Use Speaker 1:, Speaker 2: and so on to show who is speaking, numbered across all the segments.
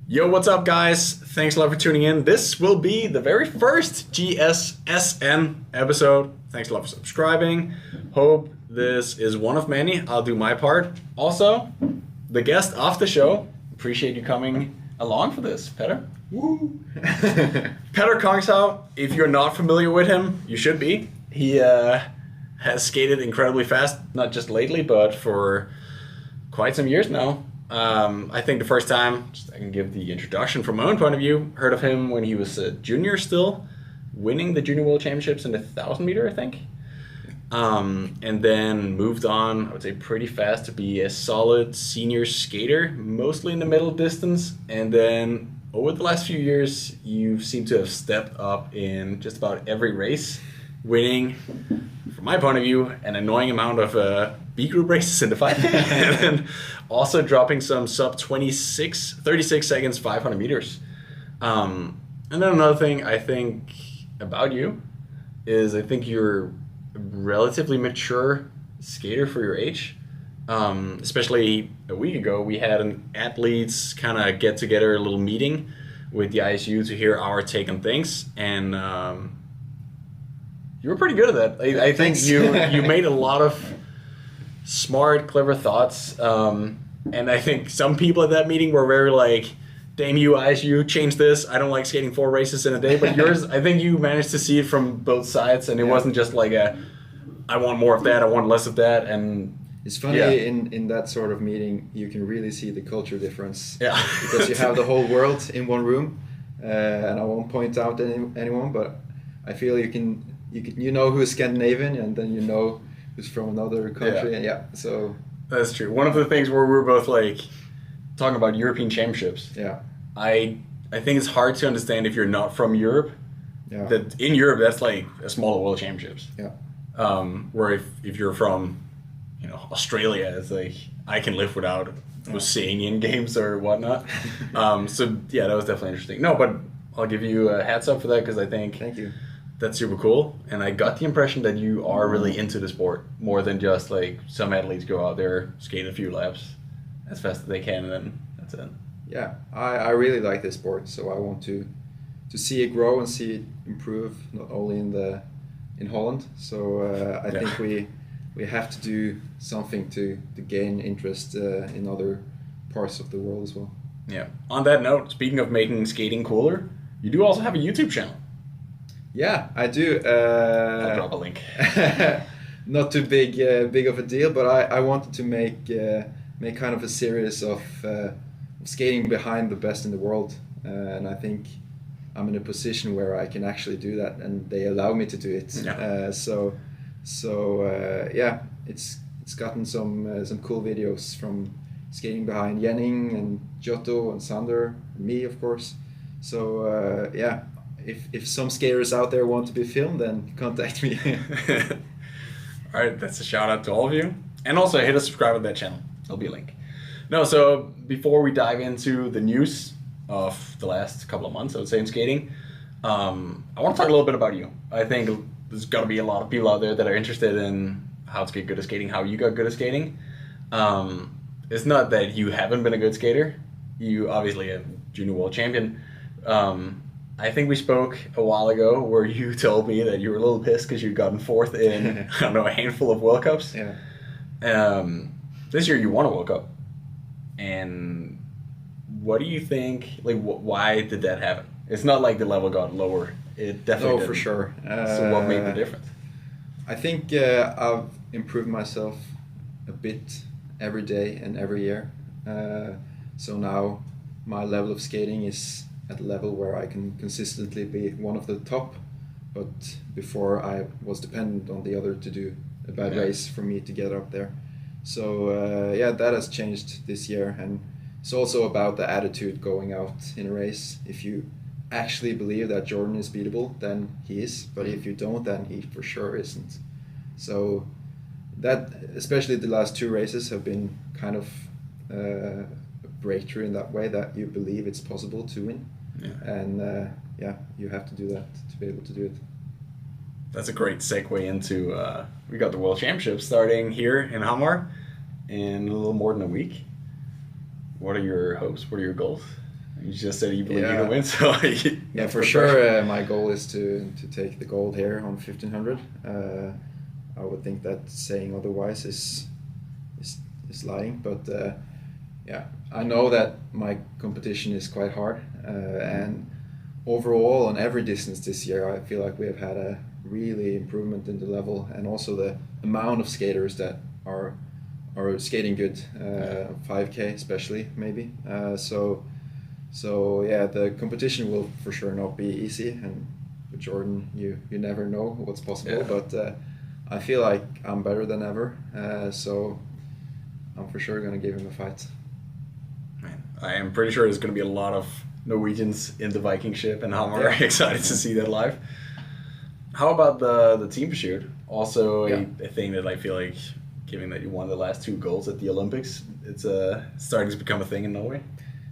Speaker 1: Yo, what's up, guys? Thanks a lot for tuning in. This will be the very first GSSN episode. Thanks a lot for subscribing. Hope this is one of many. I'll do my part. Also, the guest of the show. Appreciate you coming along for this, Peder.
Speaker 2: Woo!
Speaker 1: Peder Kongshaug, if you're not familiar with him, you should be. He has skated incredibly fast, not just lately, but for quite some years now. I think the first time, I can give the introduction from my own point of view, heard of him when he was a junior still, winning the Junior World Championships in the 1,000 meter, I think. And then moved on, I would say pretty fast, to be a solid senior skater, mostly in the middle distance. And then over the last few years, you seem to have stepped up in just about every race, winning, from my point of view, an annoying amount of B group races in the 5K, and then also dropping some sub 36 seconds 500 meters. And then another thing I think about you is I think you're a relatively mature skater for your age. Especially a week ago, we had an athletes kind of get together, a little meeting with the ISU to hear our take on things, and you were pretty good at that. I think you made a lot of smart, clever thoughts, and I think some people at that meeting were very like, damn you, ISU, change this. I don't like skating 4 races in a day. But yours, I think you managed to see it from both sides, and it wasn't just like I want more of that, I want less of that. And
Speaker 2: it's funny, in that sort of meeting, you can really see the culture difference.
Speaker 1: Yeah.
Speaker 2: Because you have the whole world in one room, and I won't point out anyone, but I feel you know who's Scandinavian, and then you know who's from another country.
Speaker 1: Yeah.
Speaker 2: So
Speaker 1: that's true. One of the things where we were both like talking about European championships.
Speaker 2: Yeah.
Speaker 1: I think it's hard to understand if you're not from Europe.
Speaker 2: Yeah.
Speaker 1: That in Europe that's like a smaller world championships.
Speaker 2: Yeah.
Speaker 1: Where if you're from, Australia, it's like I can live without Oceanian games or whatnot. So yeah, that was definitely interesting. No, but I'll give you a hats up for that because I think
Speaker 2: thank you.
Speaker 1: That's super cool. And I got the impression that you are really into the sport more than just like some athletes go out there, skate a few laps as fast as they can, and then that's it.
Speaker 2: Yeah, I really like this sport, so I want to see it grow and see it improve, not only in Holland. So I think we have to do something to gain interest in other parts of the world as well.
Speaker 1: Yeah. On that note, speaking of making skating cooler, you do also have a YouTube channel.
Speaker 2: Yeah, I do.
Speaker 1: I'll drop a link.
Speaker 2: Not too big of a deal, but I wanted to make kind of a series of skating behind the best in the world, and I think I'm in a position where I can actually do that, and they allow me to do it.
Speaker 1: Yeah.
Speaker 2: Yeah, it's gotten some cool videos from skating behind Jenning and Giotto and Sander and me, of course. So yeah. If some skaters out there want to be filmed, then contact me.
Speaker 1: All right, that's a shout out to all of you. And also hit a subscribe to that channel. There'll be a link. No, so before we dive into the news of the last couple of months, I would say, in skating, I want to talk a little bit about you. I think there's got to be a lot of people out there that are interested in how to get good at skating, how you got good at skating. It's not that you haven't been a good skater. You obviously a junior world champion. I think we spoke a while ago where you told me that you were a little pissed because you'd gotten 4th in, I don't know, a handful of World Cups.
Speaker 2: Yeah.
Speaker 1: This year you won a World Cup. And what do you think, like, why did that happen? It's not like the level got lower. It definitely didn't.
Speaker 2: For sure.
Speaker 1: So what made the difference?
Speaker 2: I think I've improved myself a bit every day and every year. So now my level of skating is at a level where I can consistently be one of the top, but before I was dependent on the other to do a bad race for me to get up there. So yeah, that has changed this year, and it's also about the attitude going out in a race. If you actually believe that Jordan is beatable, then he is, but if you don't, then he for sure isn't. So that, especially the last 2 races, have been kind of a breakthrough in that way, that you believe it's possible to win.
Speaker 1: Yeah.
Speaker 2: And yeah, you have to do that to be able to do it.
Speaker 1: That's a great segue into, we got the World Championships starting here in Hamar in a little more than a week. What are your hopes? What are your goals? You just said you believe you
Speaker 2: Yeah.
Speaker 1: can win, so
Speaker 2: Yeah, for sure. My goal is to take the gold here on 1500. I would think that saying otherwise is lying, but yeah, I know that my competition is quite hard, and overall on every distance this year, I feel like we have had a really improvement in the level and also the amount of skaters that are skating good, 5K especially maybe. So yeah, the competition will for sure not be easy, and with Jordan, you never know what's possible.
Speaker 1: Yeah.
Speaker 2: But I feel like I'm better than ever, so I'm for sure gonna give him a fight.
Speaker 1: Man, I am pretty sure there's going to be a lot of Norwegians in the Viking ship, and I'm very
Speaker 2: Yeah.
Speaker 1: excited to see that live. How about the team pursuit? Also a thing that I feel like, given that you won the last 2 golds at the Olympics, it's starting to become a thing in Norway.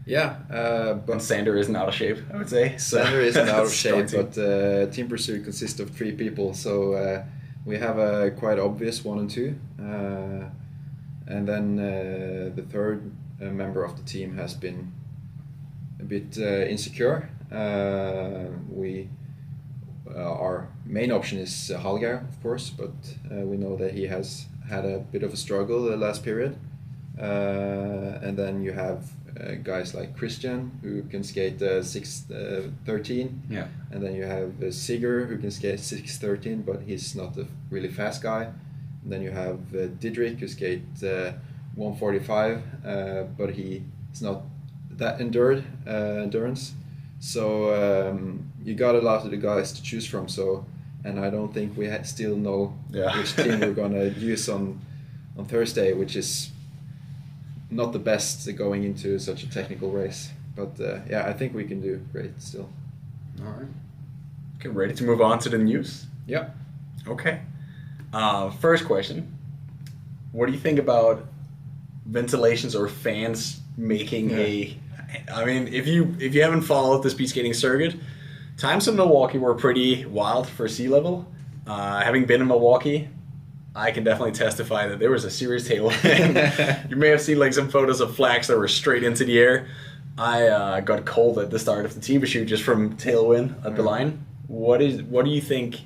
Speaker 2: Yeah,
Speaker 1: And
Speaker 2: but
Speaker 1: Sander isn't out of shape, I would say.
Speaker 2: Sander isn't out of
Speaker 1: Strong
Speaker 2: shape,
Speaker 1: team.
Speaker 2: but Team Pursuit consists of 3 people, so we have a quite obvious 1 and 2, and then the third member of the team has been a bit insecure. Our main option is Hallgeir, of course, but we know that he has had a bit of a struggle the last period. And then you have guys like Christian, who can skate 6:13.
Speaker 1: Yeah.
Speaker 2: And then you have Sigurd, who can skate 6:13, but he's not a really fast guy. And then you have Didrik, who skates 1:45, but he's not that endurance. So you got a lot of the guys to choose from. So, and I don't think we still know which team we're gonna use on Thursday, which is not the best going into such a technical race. But yeah, I think we can do great still.
Speaker 1: All right. Okay, ready to move on to the news?
Speaker 2: Yeah.
Speaker 1: Okay. First question. What do you think about ventilations or fans making I mean, if you haven't followed the speed skating circuit, times in Milwaukee were pretty wild for sea level. Having been in Milwaukee, I can definitely testify that there was a serious tailwind. You may have seen like some photos of flags that were straight into the air. I got cold at the start of the team shoot just from tailwind at the line. What do you think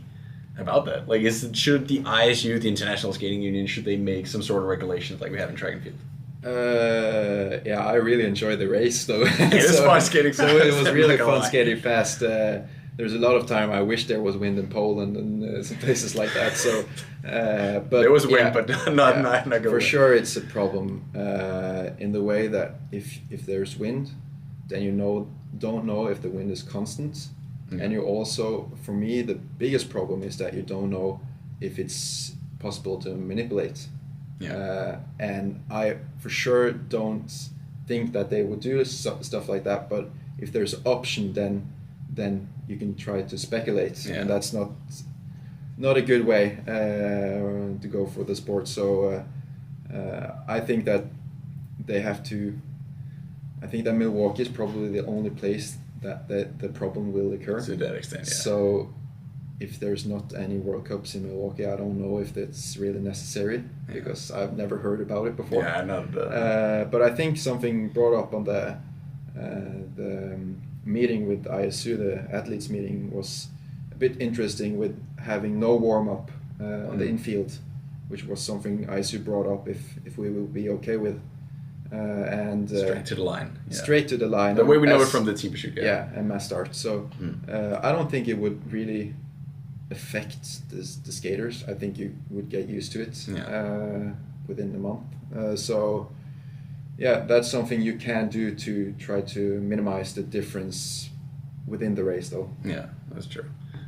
Speaker 1: about that? Like, should the ISU, the International Skating Union, should they make some sort of regulations like we have in track and field?
Speaker 2: Yeah, I really enjoyed the race though.
Speaker 1: It was fun skating fast.
Speaker 2: So it was really
Speaker 1: Not gonna
Speaker 2: fun
Speaker 1: lie.
Speaker 2: skating fast. There's a lot of time I wish there was wind in Poland and some places like that. So, but
Speaker 1: There was wind,
Speaker 2: yeah,
Speaker 1: but not good
Speaker 2: for
Speaker 1: wind.
Speaker 2: sure, it's a problem in the way that if there's wind, then don't know if the wind is constant, and you also, for me, the biggest problem is that you don't know if it's possible to manipulate.
Speaker 1: Yeah.
Speaker 2: And I for sure don't think that they would do stuff like that. But if there's an option, then you can try to speculate, and that's not a good way to go for the sport. So I think that they have to. I think that Milwaukee is probably the only place that the problem will occur.
Speaker 1: To that extent, yeah.
Speaker 2: So if there's not any World Cups in Milwaukee, I don't know if that's really necessary, because I've never heard about it before.
Speaker 1: Yeah, not
Speaker 2: but I think something brought up on the meeting with ISU, the athletes meeting, was a bit interesting, with having no warm-up on the infield, which was something ISU brought up if we will be okay with. And
Speaker 1: straight to the line. Yeah.
Speaker 2: Straight to the line.
Speaker 1: The way we know it from the team shoot.
Speaker 2: Yeah, and mass start. So I don't think it would really affect the skaters. I think you would get used to it within the month. So yeah, that's something you can do to try to minimize the difference within the race, though.
Speaker 1: Yeah, that's true.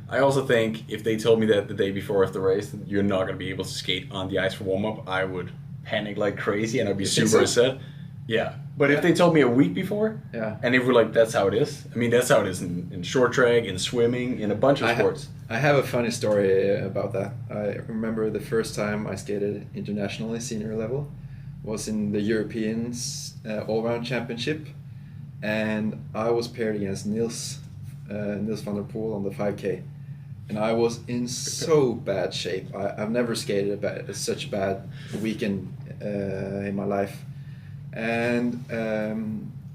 Speaker 1: I also think if they told me that the day before of the race that you're not going to be able to skate on the ice for warm-up, I would panic like crazy and I'd be super upset. Yeah. But if they told me a week before, and if we're like, that's how it is. I mean, that's how it is in short track, in swimming, in a bunch of sports.
Speaker 2: I have a funny story about that. I remember the first time I skated internationally, senior level, was in the European all-round championship, and I was paired against Niels van der Poel on the 5K, and I was in so bad shape. I've never skated such a bad weekend in my life, and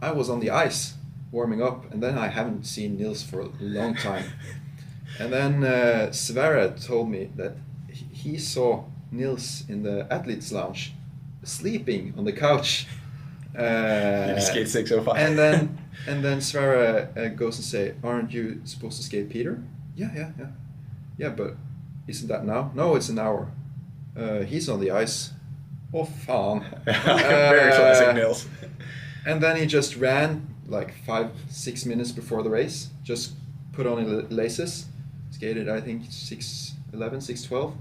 Speaker 2: I was on the ice, warming up, and then I haven't seen Nils for a long time. And then Sverre told me that he saw Nils in the athletes lounge sleeping on the couch.
Speaker 1: Skate 605.
Speaker 2: And then Sverre goes and say, "Aren't you supposed to skate Peder?" Yeah, but isn't that now? No, it's an hour. He's on the ice. Oh, fan.
Speaker 1: Very classic Nils.
Speaker 2: And then he just ran like 5-6 minutes before the race. Just put on his laces. Skated, I think, 6:11, 6:12.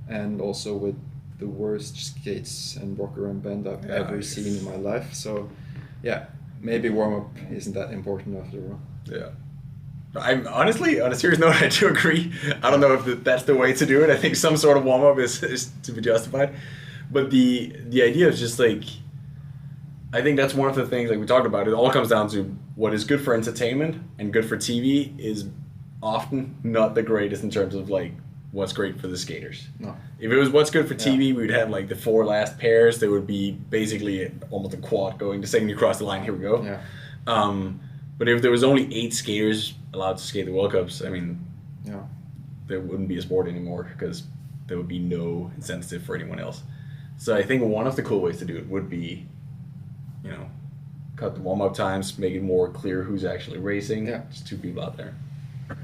Speaker 2: And also with the worst skates and rocker and bend I've ever seen in my life. So, yeah, maybe warm-up isn't that important after all.
Speaker 1: Yeah. I'm honestly, on a serious note, I do agree. I don't know if that's the way to do it. I think some sort of warm-up is to be justified. But the idea is just like, I think that's one of the things, like we talked about, it all comes down to what is good for entertainment and good for TV is often not the greatest in terms of like what's great for the skaters.
Speaker 2: No.
Speaker 1: If it was what's good for TV, we would have like the 4 last pairs. There would be basically almost a quad going the second you cross the line. Here we go.
Speaker 2: Yeah.
Speaker 1: But if there was only 8 skaters allowed to skate the World Cups, I mean,
Speaker 2: Yeah.
Speaker 1: there wouldn't be a sport anymore because there would be no incentive for anyone else. So I think one of the cool ways to do it would be, you know, cut the warm-up times, make it more clear who's actually racing.
Speaker 2: Yeah.
Speaker 1: Just 2 people out there.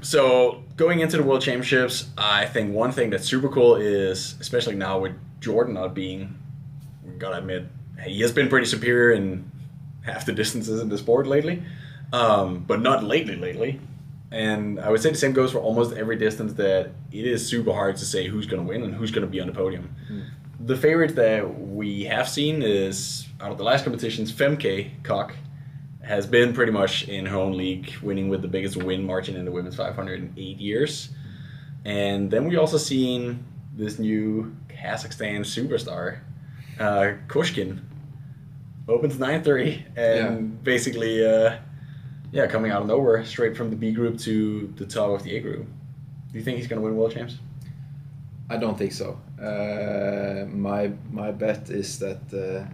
Speaker 1: So going into the World Championships, I think one thing that's super cool is, especially now with Jordan not being, we gotta admit, he has been pretty superior in half the distances in the sport lately, but not lately. And I would say the same goes for almost every distance, that it is super hard to say who's going to win and who's going to be on the podium. The favorite that we have seen is, out of the last competitions, Femke Kok has been pretty much in her own league, winning with the biggest win margin in the women's 500 in 8 years. And then we also seen this new Kazakhstan superstar, Kushkin, opens 9-3 and basically, coming out of nowhere, straight from the B group to the top of the A group. Do you think he's going to win World Champs?
Speaker 2: I don't think so. My bet is that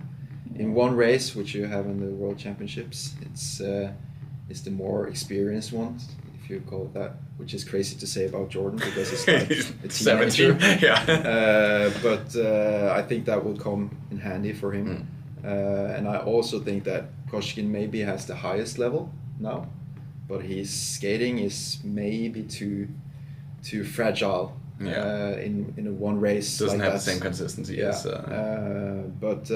Speaker 2: in one race, which you have in the World Championships, it's the more experienced one, if you call it that, which is crazy to say about Jordan because it's like a teenager.
Speaker 1: 17, yeah.
Speaker 2: But I think that will come in handy for him. And I also think that Koshkin maybe has the highest level now, but his skating is maybe too fragile in a one race.
Speaker 1: Doesn't
Speaker 2: like
Speaker 1: have
Speaker 2: that.
Speaker 1: the same consistency.
Speaker 2: Yeah.
Speaker 1: As,
Speaker 2: but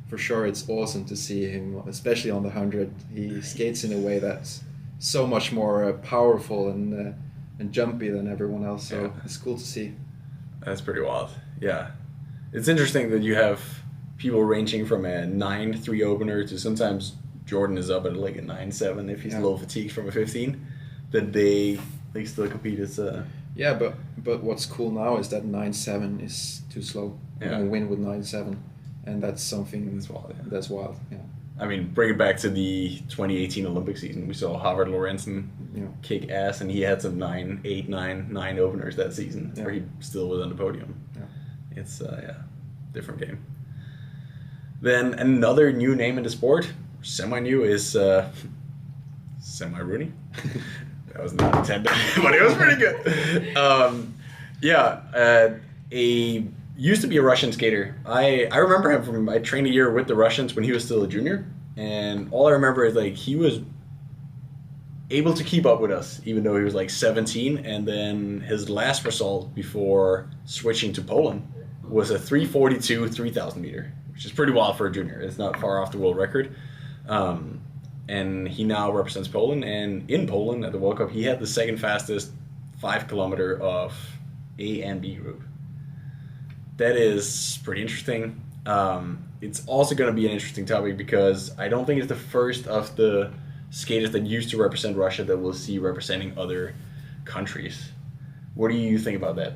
Speaker 2: for sure, it's awesome to see him, especially on the 100. He skates in a way that's so much more powerful and jumpy than everyone else. So it's cool to see.
Speaker 1: That's pretty wild. Yeah, it's interesting that you have people ranging from a 9-3 opener to sometimes Jordan is up at like a 9-7 if he's a little fatigued from a 15. That they still compete as.
Speaker 2: Yeah, but what's cool now is that 9-7 is too slow. You can win with 9-7, and that's something that's wild. Yeah.
Speaker 1: I mean, bring it back to the 2018 Olympic season. We saw Harvard Lorenzen kick ass, and he had some 9-8, 9-9 openers that season where he still was on the podium. Yeah. It's different game. Then another new name in the sport, semi-new, is Semi-Rooney. That was not intended, but it was pretty good. Used to be a Russian skater. I remember him I trained a year with the Russians when he was still a junior, and all I remember is like he was able to keep up with us even though he was like 17, and then his last result before switching to Poland was a 342 3,000 meter, which is pretty wild for a junior. It's not far off the world record. And he now represents Poland, and in Poland at the World Cup, he had the second fastest 5 kilometer of A and B group. That is pretty interesting. It's also going to be an interesting topic because I don't think it's the first of the skaters that used to represent Russia that we'll see representing other countries. What do you think about that?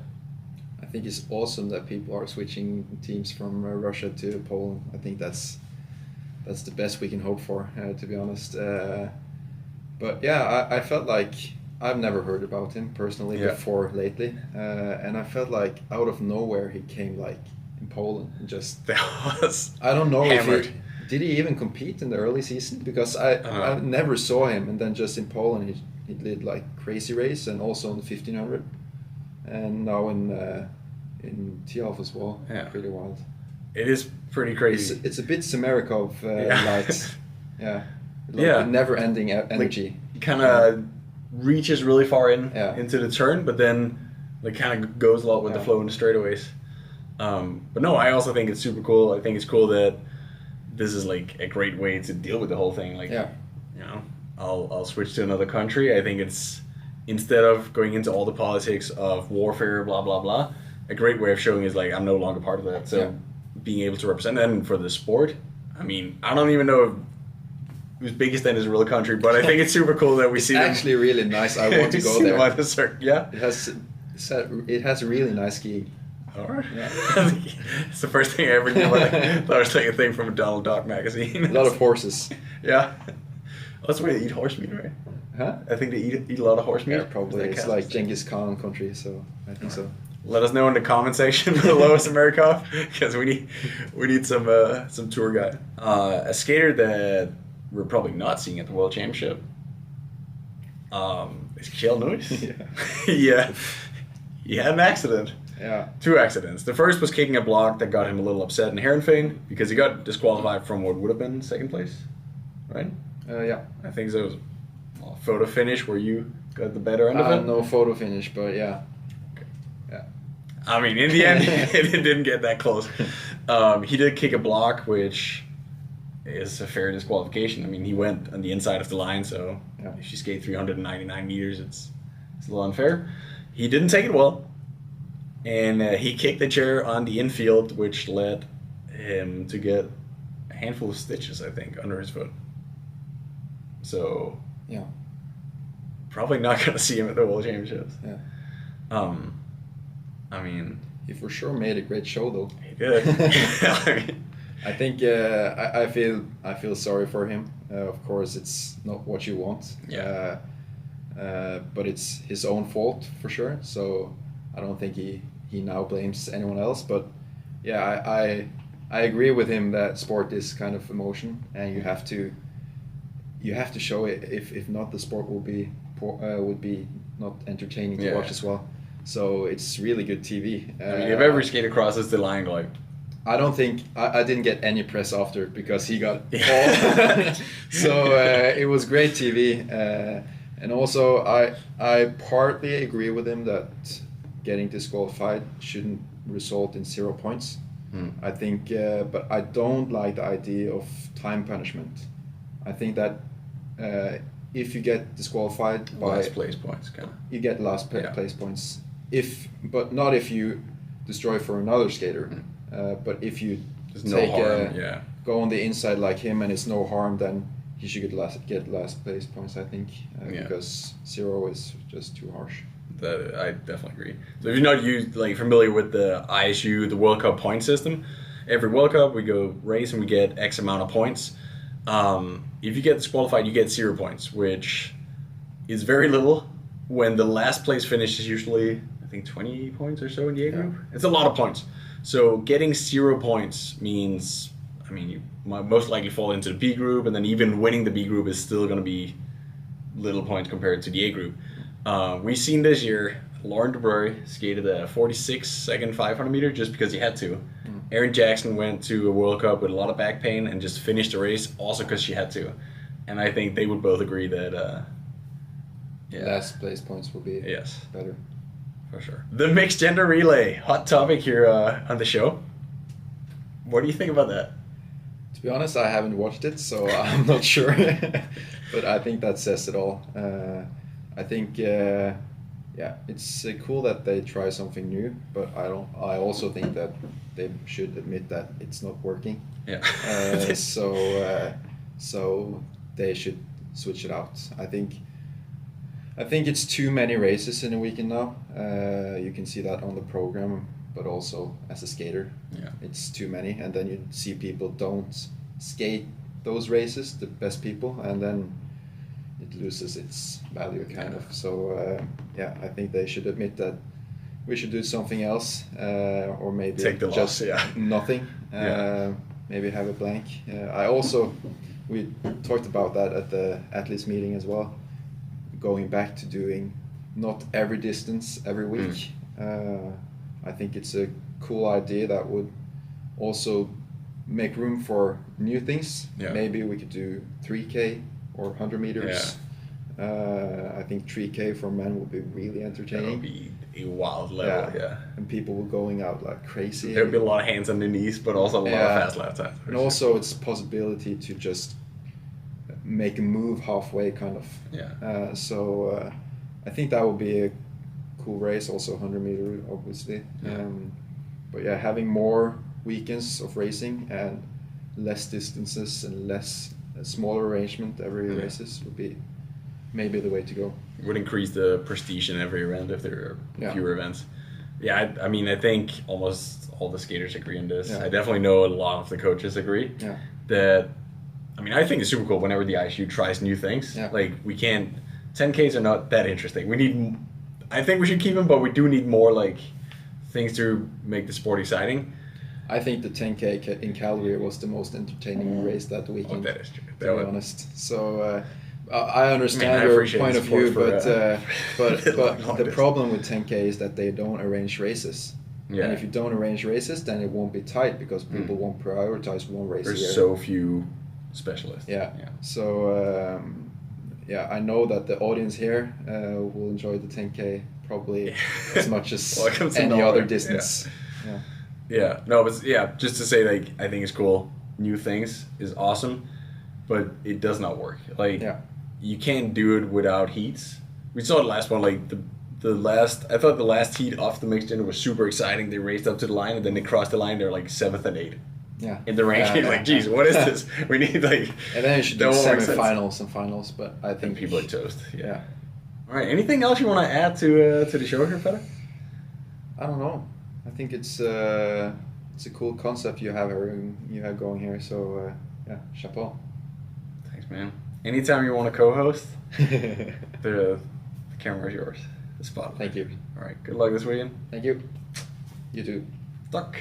Speaker 2: I think it's awesome that people are switching teams from Russia to Poland. I think that's the best we can hope for, to be honest. But yeah, I felt like I've never heard about him personally before lately, and I felt like out of nowhere he came like in Poland and just.
Speaker 1: That was
Speaker 2: I don't know
Speaker 1: hammered.
Speaker 2: Did he even compete in the early season? Because I never saw him, and then just in Poland he did like crazy race, and also in the 1500, and now in Tialf as well.
Speaker 1: Yeah.
Speaker 2: Pretty wild.
Speaker 1: It is pretty crazy.
Speaker 2: It's a bit Semerikov light. Yeah.
Speaker 1: Yeah.
Speaker 2: Never-ending energy.
Speaker 1: Like, kind of reaches really far into the turn, but then like kind of goes a lot with the flow in the straightaways. But no, I also think it's super cool. I think it's cool that this is like a great way to deal with the whole thing. Like, you know, I'll switch to another country. I think it's, instead of going into all the politics of warfare, blah blah blah, a great way of showing is like, I'm no longer part of that. So being able to represent that, and for the sport, I mean, I don't even know if Uzbekistan is a real country, but I think it's super cool that we see them.
Speaker 2: Actually really nice. I want to go there.
Speaker 1: Yeah.
Speaker 2: It has a really nice ski.
Speaker 1: Alright. Yeah. It's the first thing I ever knew. I thought it was like a thing from a Donald Duck magazine.
Speaker 2: A lot of horses.
Speaker 1: Yeah. That's why they eat horse meat, right?
Speaker 2: Huh?
Speaker 1: I think they eat a lot of horse meat.
Speaker 2: Yeah, probably. It's like Genghis Khan country, so I think so.
Speaker 1: Let us know in the comment section below, Semerikov, because we need some tour guide. A skater that we're probably not seeing at the World Championship is Kjell Nuis. Yeah. He had an accident.
Speaker 2: Yeah.
Speaker 1: 2 accidents. The first was kicking a block that got him a little upset in Herrenfing because he got disqualified from what would have been second place, right?
Speaker 2: Yeah.
Speaker 1: I think so. It was a photo finish where you got the better end of it.
Speaker 2: No photo finish, but yeah.
Speaker 1: Okay.
Speaker 2: Yeah.
Speaker 1: I mean, in the end, it didn't get that close. He did kick a block, which is a fair disqualification. I mean, he went on the inside of the line, so if you skate 399 meters, it's a little unfair. He didn't take it well. And he kicked the chair on the infield, which led him to get a handful of stitches, I think, under his foot. So, probably not going to see him at the World Championships.
Speaker 2: Yeah.
Speaker 1: I mean,
Speaker 2: he for sure made a great show, though.
Speaker 1: He did.
Speaker 2: I think I feel sorry for him. Of course, it's not what you want.
Speaker 1: Yeah.
Speaker 2: But it's his own fault for sure. So I don't think he now blames anyone else. But yeah, I agree with him that sport is kind of emotion, and you have to show it. If not, the sport would be not entertaining to watch as well. So it's really good TV.
Speaker 1: I mean, if every skater crosses the line, like,
Speaker 2: I don't think I didn't get any press after because he got all. So it was great TV, and also I partly agree with him that getting disqualified shouldn't result in 0 points. I think, but I don't like the idea of time punishment. I think that if you get disqualified by
Speaker 1: last place points, kind of,
Speaker 2: you get last place points. But not if you destroy for another skater. But if you go on the inside like him and it's no harm, then he should get last place points, I think, because 0 is just too harsh.
Speaker 1: That I definitely agree. So if you're not familiar with the ISU, the World Cup point system, every World Cup we go race and we get X amount of points. If you get disqualified, you get 0 points, which is very little. When the last place finish is usually, I think, 20 points or so in the A group. It's a lot of points. So getting 0 points means, I mean, you might most likely fall into the B group, and then even winning the B group is still going to be little points compared to the A group. We've seen this year, Lauren DeBreury skated a 46-second 500 meter just because he had to. Erin Jackson went to a World Cup with a lot of back pain and just finished the race also because she had to. And I think they would both agree that
Speaker 2: last place points will be better.
Speaker 1: For sure. The mixed gender relay, hot topic here on the show. What do you think about that?
Speaker 2: To be honest, I haven't watched it, so I'm not sure. But I think that says it all. I think, it's cool that they try something new, but I also think that they should admit that it's not working.
Speaker 1: Yeah.
Speaker 2: So they should switch it out. I think it's too many races in a weekend now. You can see that on the program, but also as a skater, it's too many. And then you see people don't skate those races, the best people, and then it loses its value kind of. So I think they should admit that we should do something else, or maybe
Speaker 1: take the
Speaker 2: just
Speaker 1: loss,
Speaker 2: nothing. maybe have a blank. We talked about that at the athletes meeting as well, going back to doing not every distance every week. I think it's a cool idea that would also make room for new things.
Speaker 1: Yeah.
Speaker 2: Maybe we could do 3K or 100 meters. I think 3K for men would be really
Speaker 1: That
Speaker 2: entertaining.
Speaker 1: would be a wild level, yeah.
Speaker 2: And people were going out like crazy.
Speaker 1: There would be a lot of hands on the knees, but also a lot of fast lap times.
Speaker 2: And also it's possibility to just make a move halfway, kind of.
Speaker 1: Yeah.
Speaker 2: So I think that would be a cool race, also 100 meter, obviously.
Speaker 1: Yeah.
Speaker 2: But yeah, having more weekends of racing and less distances and smaller arrangement every races would be maybe the way to go.
Speaker 1: Would increase the prestige in every event if there are fewer events. Yeah, I mean, I think almost all the skaters agree on this.
Speaker 2: Yeah.
Speaker 1: I definitely know a lot of the coaches agree.
Speaker 2: Yeah.
Speaker 1: That, I mean, I think it's super cool whenever the ISU tries new things.
Speaker 2: Yeah.
Speaker 1: Like, we can't, 10Ks are not that interesting. I think we should keep them, but we do need more, like, things to make the sport exciting.
Speaker 2: I think the 10K in Calgary was the most entertaining race that weekend.
Speaker 1: Oh, that is true.
Speaker 2: To be honest. So I understand
Speaker 1: I
Speaker 2: your
Speaker 1: appreciate
Speaker 2: point
Speaker 1: the
Speaker 2: of view,
Speaker 1: sport
Speaker 2: but the problem with 10K is that they don't arrange races.
Speaker 1: Yeah.
Speaker 2: And if you don't arrange races, then it won't be tight because people won't prioritize one race a year.
Speaker 1: There's so few specialists.
Speaker 2: Yeah. So I know that the audience here will enjoy the 10K probably as much as any other distance.
Speaker 1: Yeah, no, but just to say, like, I think it's cool. New things is awesome, but it does not work. Like, you can't do it without heats. We saw the last one, like, I thought the last heat off the mixed gender was super exciting. They raced up to the line, and then they crossed the line. They're like 7th and 8th.
Speaker 2: Yeah.
Speaker 1: In the ranking, like, geez, what is this? We need, like...
Speaker 2: And then you should do semifinals and finals, but I think...
Speaker 1: And people are toast, yeah. All right, anything else you want to add to the show here, Peder?
Speaker 2: I don't know. I think it's a cool concept you have going here. So chapeau.
Speaker 1: Thanks, man. Anytime you want to co-host, the camera is yours. The spotlight.
Speaker 2: Thank you.
Speaker 1: All right. Good luck this weekend.
Speaker 2: Thank you. You too.
Speaker 1: Stuck.